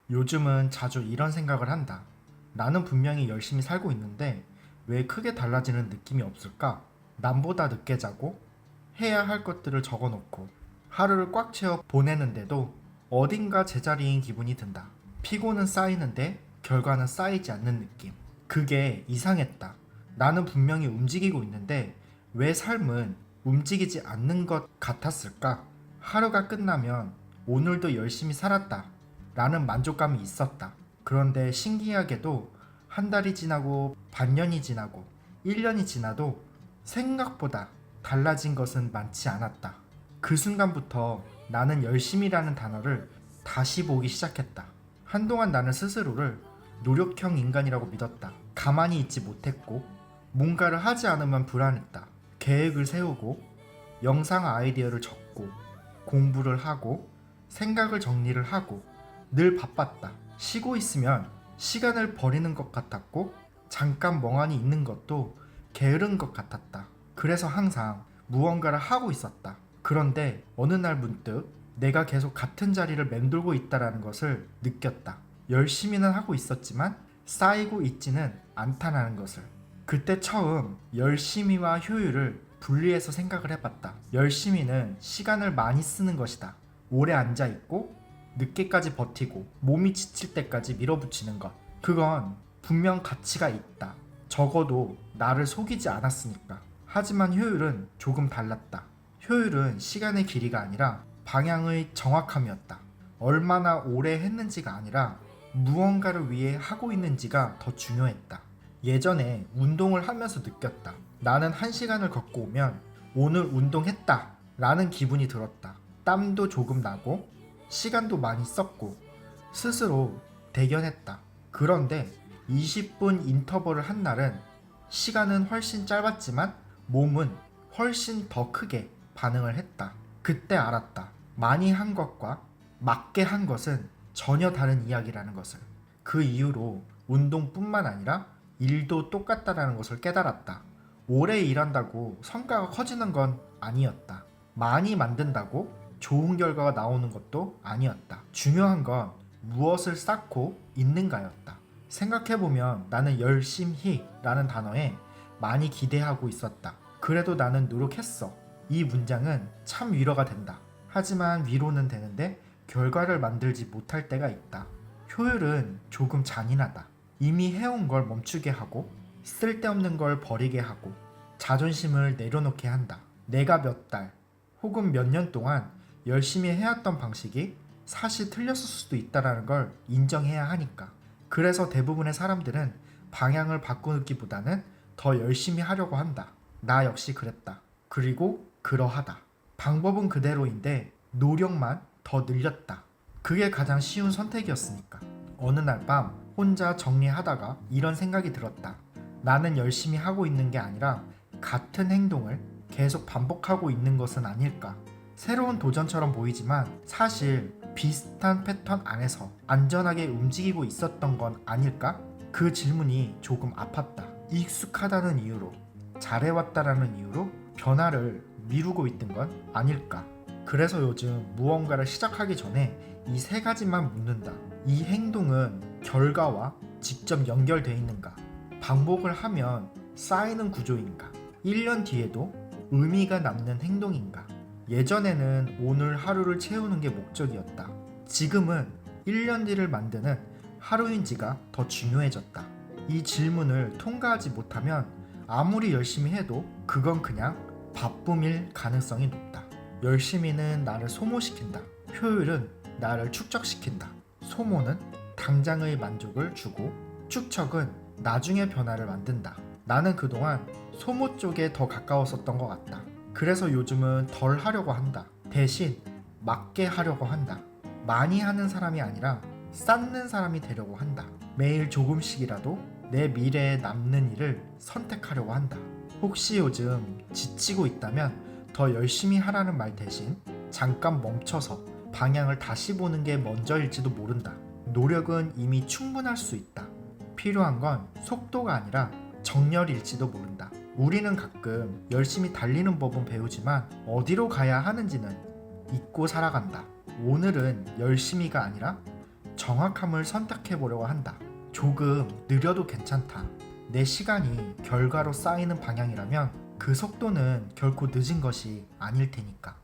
요즘은 자주 이런 생각을 한다. 나는 분명히 열심히 살고 있는데 왜 크게 달라지는 느낌이 없을까? 남보다 늦게 자고 해야 할 것들을 적어놓고 하루를 꽉 채워 보내는데도 어딘가 제자리인 기분이 든다. 피곤은 쌓이는데 결과는 쌓이지 않는 느낌. 그게 이상했다. 나는 분명히 움직이고 있는데 왜 삶은 움직이지 않는 것 같았을까? 하루가 끝나면 오늘도 열심히 살았다 라는 만족감이 있었다. 그런데 신기하게도 한 달이 지나고 반년이 지나고 1년이 지나도 생각보다 달라진 것은 많지 않았다. 그 순간부터 나는 열심이라는 단어를 다시 보기 시작했다. 한동안 나는 스스로를 노력형 인간이라고 믿었다. 가만히 있지 못했고 뭔가를 하지 않으면 불안했다. 계획을 세우고 영상 아이디어를 적고 공부를 하고 생각을 정리를 하고 늘 바빴다. 쉬고 있으면 시간을 버리는 것 같았고 잠깐 멍하니 있는 것도 게으른 것 같았다. 그래서 항상 무언가를 하고 있었다. 그런데 어느 날 문득 내가 계속 같은 자리를 맴돌고 있다는 것을 느꼈다. 열심히는 하고 있었지만 쌓이고 있지는 않다는 것을. 그때 처음 열심히와 효율을 분리해서 생각을 해봤다. 열심히는 시간을 많이 쓰는 것이다. 오래 앉아있고 늦게까지 버티고 몸이 지칠 때까지 밀어붙이는 것. 그건 분명 가치가 있다. 적어도 나를 속이지 않았으니까. 하지만 효율은 조금 달랐다. 효율은 시간의 길이가 아니라 방향의 정확함이었다. 얼마나 오래 했는지가 아니라 무언가를 위해 하고 있는지가 더 중요했다. 예전에 운동을 하면서 느꼈다. 나는 1시간을 걷고 오면 오늘 운동했다 라는 기분이 들었다. 땀도 조금 나고 시간도 많이 썼고 스스로 대견했다. 그런데 20분 인터벌을 한 날은 시간은 훨씬 짧았지만 몸은 훨씬 더 크게 반응을 했다. 그때 알았다. 많이 한 것과 맞게 한 것은 전혀 다른 이야기라는 것을. 그 이후로 운동뿐만 아니라 일도 똑같다라는 것을 깨달았다. 오래 일한다고 성과가 커지는 건 아니었다. 많이 만든다고 좋은 결과가 나오는 것도 아니었다. 중요한 건 무엇을 쌓고 있는가였다. 생각해보면 나는 열심히 라는 단어에 많이 기대하고 있었다. 그래도 나는 노력했어. 이 문장은 참 위로가 된다. 하지만 위로는 되는데 결과를 만들지 못할 때가 있다. 효율은 조금 잔인하다. 이미 해온 걸 멈추게 하고 쓸데없는 걸 버리게 하고 자존심을 내려놓게 한다. 내가 몇 달 혹은 몇 년 동안 열심히 해왔던 방식이 사실 틀렸을 수도 있다는 걸 인정해야 하니까. 그래서 대부분의 사람들은 방향을 바꾸기보다는 더 열심히 하려고 한다. 나 역시 그랬다. 그리고 그러하다. 방법은 그대로인데 노력만 더 늘렸다. 그게 가장 쉬운 선택이었으니까. 어느 날 밤 혼자 정리하다가 이런 생각이 들었다. 나는 열심히 하고 있는 게 아니라 같은 행동을 계속 반복하고 있는 것은 아닐까. 새로운 도전처럼 보이지만 사실 비슷한 패턴 안에서 안전하게 움직이고 있었던 건 아닐까? 그 질문이 조금 아팠다. 익숙하다는 이유로, 잘해왔다라는 이유로 변화를 미루고 있던 건 아닐까? 그래서 요즘 무언가를 시작하기 전에 이 3가지만 묻는다. 이 행동은 결과와 직접 연결되어 있는가? 반복을 하면 쌓이는 구조인가? 1년 뒤에도 의미가 남는 행동인가? 예전에는 오늘 하루를 채우는 게 목적이었다. 지금은 1년 뒤를 만드는 하루인지가 더 중요해졌다. 이 질문을 통과하지 못하면 아무리 열심히 해도 그건 그냥 바쁨일 가능성이 높다. 열심히는 나를 소모시킨다. 효율은 나를 축적시킨다. 소모는 당장의 만족을 주고 축적은 나중의 변화를 만든다. 나는 그동안 소모 쪽에 더 가까웠었던 것 같다. 그래서 요즘은 덜 하려고 한다. 대신 맞게 하려고 한다. 많이 하는 사람이 아니라 쌓는 사람이 되려고 한다. 매일 조금씩이라도 내 미래에 남는 일을 선택하려고 한다. 혹시 요즘 지치고 있다면 더 열심히 하라는 말 대신 잠깐 멈춰서 방향을 다시 보는 게 먼저일지도 모른다. 노력은 이미 충분할 수 있다. 필요한 건 속도가 아니라 정렬일지도 모른다. 우리는 가끔 열심히 달리는 법은 배우지만 어디로 가야 하는지는 잊고 살아간다. 오늘은 열심히가 아니라 정확함을 선택해 보려고 한다. 조금 느려도 괜찮다. 내 시간이 결과로 쌓이는 방향이라면 그 속도는 결코 늦은 것이 아닐 테니까.